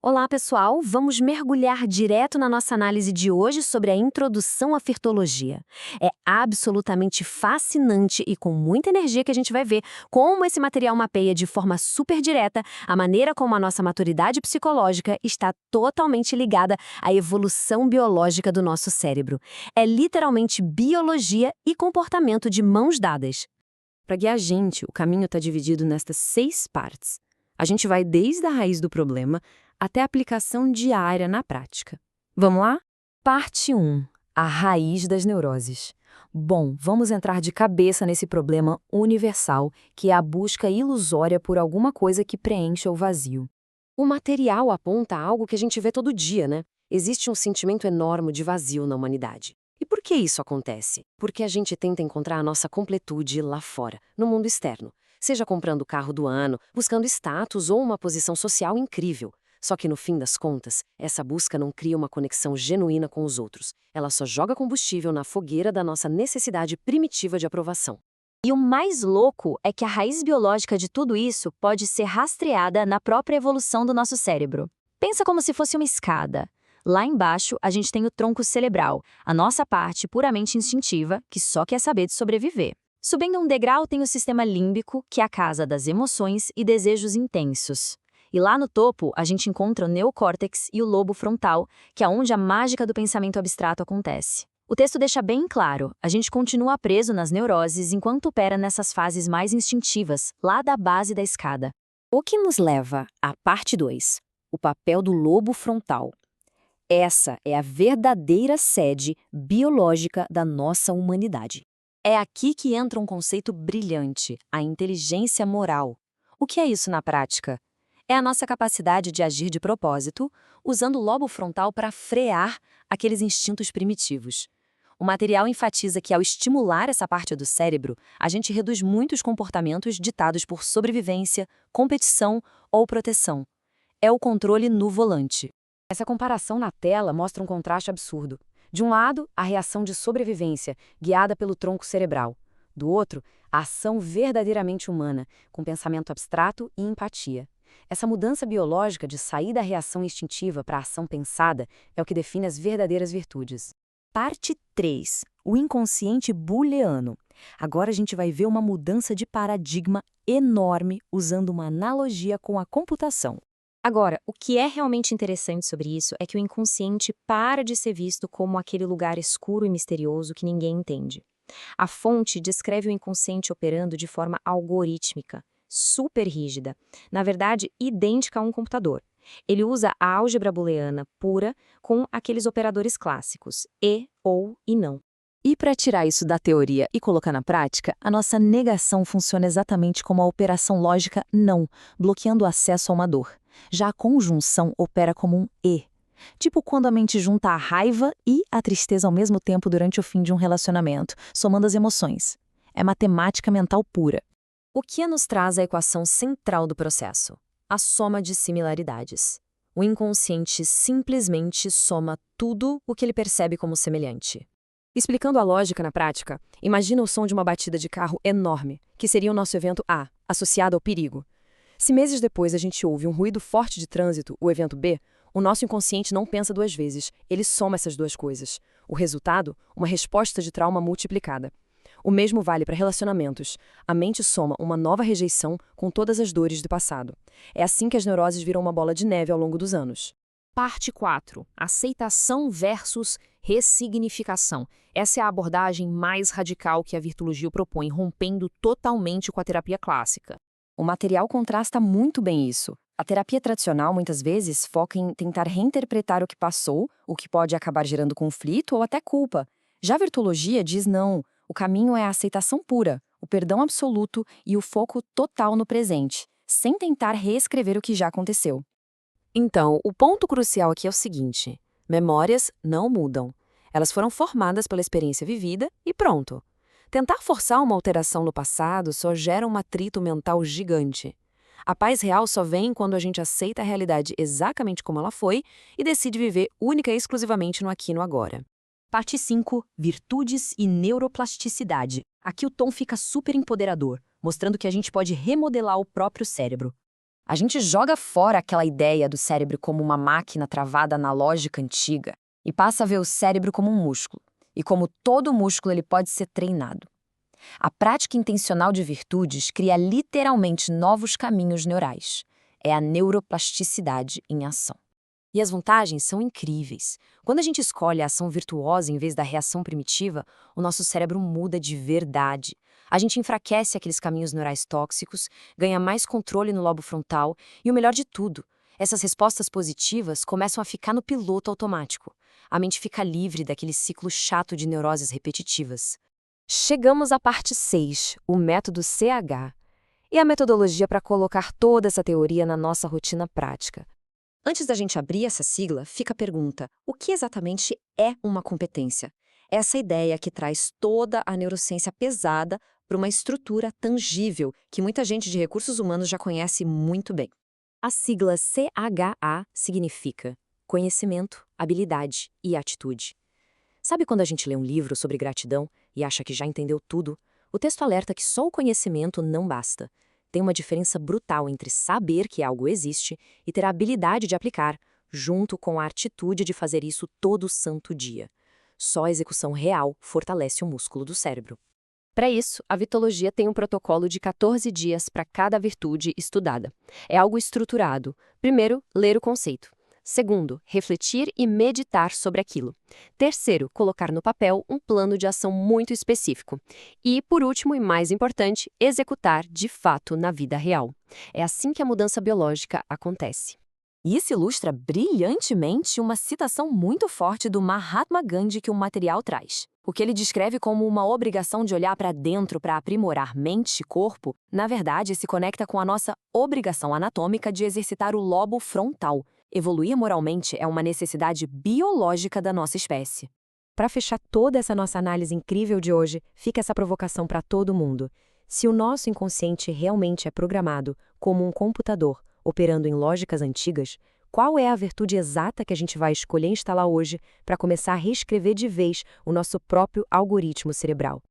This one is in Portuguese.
Olá, pessoal! Vamos mergulhar direto na nossa análise de hoje sobre a introdução à firtologia. É absolutamente fascinante e com muita energia que a gente vai ver como esse material mapeia de forma super direta a maneira como a nossa maturidade psicológica está totalmente ligada à evolução biológica do nosso cérebro. É literalmente biologia e comportamento de mãos dadas. Para guiar a gente, o caminho está dividido nestas 6 partes. A gente vai desde a raiz do problema até a aplicação diária na prática. Vamos lá? Parte 1. A raiz das neuroses. Bom, vamos entrar de cabeça nesse problema universal, que é a busca ilusória por alguma coisa que preencha o vazio. O material aponta algo que a gente vê todo dia, né? Existe um sentimento enorme de vazio na humanidade. E por que isso acontece? Porque a gente tenta encontrar a nossa completude lá fora, no mundo externo. Seja comprando o carro do ano, buscando status ou uma posição social incrível. Só que no fim das contas, essa busca não cria uma conexão genuína com os outros. Ela só joga combustível na fogueira da nossa necessidade primitiva de aprovação. E o mais louco é que a raiz biológica de tudo isso pode ser rastreada na própria evolução do nosso cérebro. Pensa como se fosse uma escada. Lá embaixo, a gente tem o tronco cerebral, a nossa parte puramente instintiva, que só quer saber de sobreviver. Subindo um degrau tem o sistema límbico, que é a casa das emoções e desejos intensos. E lá no topo, a gente encontra o neocórtex e o lobo frontal, que é onde a mágica do pensamento abstrato acontece. O texto deixa bem claro, a gente continua preso nas neuroses enquanto opera nessas fases mais instintivas, lá da base da escada. O que nos leva à parte 2, o papel do lobo frontal. Essa é a verdadeira sede biológica da nossa humanidade. É aqui que entra um conceito brilhante, a inteligência moral. O que é isso na prática? É a nossa capacidade de agir de propósito, usando o lobo frontal para frear aqueles instintos primitivos. O material enfatiza que, ao estimular essa parte do cérebro, a gente reduz muitos comportamentos ditados por sobrevivência, competição ou proteção. É o controle no volante. Essa comparação na tela mostra um contraste absurdo. De um lado, a reação de sobrevivência, guiada pelo tronco cerebral. Do outro, a ação verdadeiramente humana, com pensamento abstrato e empatia. Essa mudança biológica de sair da reação instintiva para a ação pensada é o que define as verdadeiras virtudes. Parte 3. O inconsciente booleano. Agora a gente vai ver uma mudança de paradigma enorme usando uma analogia com a computação. Agora, o que é realmente interessante sobre isso é que o inconsciente para de ser visto como aquele lugar escuro e misterioso que ninguém entende. A fonte descreve o inconsciente operando de forma algorítmica, super rígida, na verdade, idêntica a um computador. Ele usa a álgebra booleana pura com aqueles operadores clássicos, e, ou e não. E para tirar isso da teoria e colocar na prática, a nossa negação funciona exatamente como a operação lógica não, bloqueando o acesso a uma dor. Já a conjunção opera como um e. Tipo quando a mente junta a raiva e a tristeza ao mesmo tempo durante o fim de um relacionamento, somando as emoções. É matemática mental pura. O que nos traz a equação central do processo? A soma de similaridades. O inconsciente simplesmente soma tudo o que ele percebe como semelhante. Explicando a lógica na prática, imagina o som de uma batida de carro enorme, que seria o nosso evento A, associado ao perigo. Se meses depois a gente ouve um ruído forte de trânsito, o evento B, o nosso inconsciente não pensa duas vezes, ele soma essas duas coisas. O resultado, uma resposta de trauma multiplicada. O mesmo vale para relacionamentos. A mente soma uma nova rejeição com todas as dores do passado. É assim que as neuroses viram uma bola de neve ao longo dos anos. Parte 4. Aceitação versus ressignificação. Essa é a abordagem mais radical que a virtologia propõe, rompendo totalmente com a terapia clássica. O material contrasta muito bem isso. A terapia tradicional, muitas vezes, foca em tentar reinterpretar o que passou, o que pode acabar gerando conflito ou até culpa. Já a virtologia diz não. O caminho é a aceitação pura, o perdão absoluto e o foco total no presente, sem tentar reescrever o que já aconteceu. Então, o ponto crucial aqui é o seguinte: memórias não mudam. Elas foram formadas pela experiência vivida e pronto. Tentar forçar uma alteração no passado só gera um atrito mental gigante. A paz real só vem quando a gente aceita a realidade exatamente como ela foi e decide viver única e exclusivamente no aqui e no agora. Parte 5. Virtudes e neuroplasticidade. Aqui o tom fica super empoderador, mostrando que a gente pode remodelar o próprio cérebro. A gente joga fora aquela ideia do cérebro como uma máquina travada na lógica antiga e passa a ver o cérebro como um músculo. E como todo músculo, ele pode ser treinado. A prática intencional de virtudes cria literalmente novos caminhos neurais. É a neuroplasticidade em ação. E as vantagens são incríveis. Quando a gente escolhe a ação virtuosa em vez da reação primitiva, o nosso cérebro muda de verdade. A gente enfraquece aqueles caminhos neurais tóxicos, ganha mais controle no lobo frontal e o melhor de tudo, essas respostas positivas começam a ficar no piloto automático. A mente fica livre daquele ciclo chato de neuroses repetitivas. Chegamos à parte 6, o método CH. E a metodologia para colocar toda essa teoria na nossa rotina prática. Antes da gente abrir essa sigla, fica a pergunta: o que exatamente é uma competência? Essa ideia que traz toda a neurociência pesada para uma estrutura tangível que muita gente de recursos humanos já conhece muito bem. A sigla CHA significa conhecimento, habilidade e atitude. Sabe quando a gente lê um livro sobre gratidão e acha que já entendeu tudo? O texto alerta que só o conhecimento não basta. Tem uma diferença brutal entre saber que algo existe e ter a habilidade de aplicar, junto com a atitude de fazer isso todo santo dia. Só a execução real fortalece o músculo do cérebro. Para isso, a vitologia tem um protocolo de 14 dias para cada virtude estudada. É algo estruturado. Primeiro, ler o conceito. Segundo, refletir e meditar sobre aquilo. Terceiro, colocar no papel um plano de ação muito específico. E, por último e mais importante, executar de fato na vida real. É assim que a mudança biológica acontece. E isso ilustra brilhantemente uma citação muito forte do Mahatma Gandhi que o material traz. O que ele descreve como uma obrigação de olhar para dentro para aprimorar mente e corpo, na verdade, se conecta com a nossa obrigação anatômica de exercitar o lobo frontal. Evoluir moralmente é uma necessidade biológica da nossa espécie. Para fechar toda essa nossa análise incrível de hoje, fica essa provocação para todo mundo. Se o nosso inconsciente realmente é programado como um computador operando em lógicas antigas, qual é a virtude exata que a gente vai escolher instalar hoje para começar a reescrever de vez o nosso próprio algoritmo cerebral?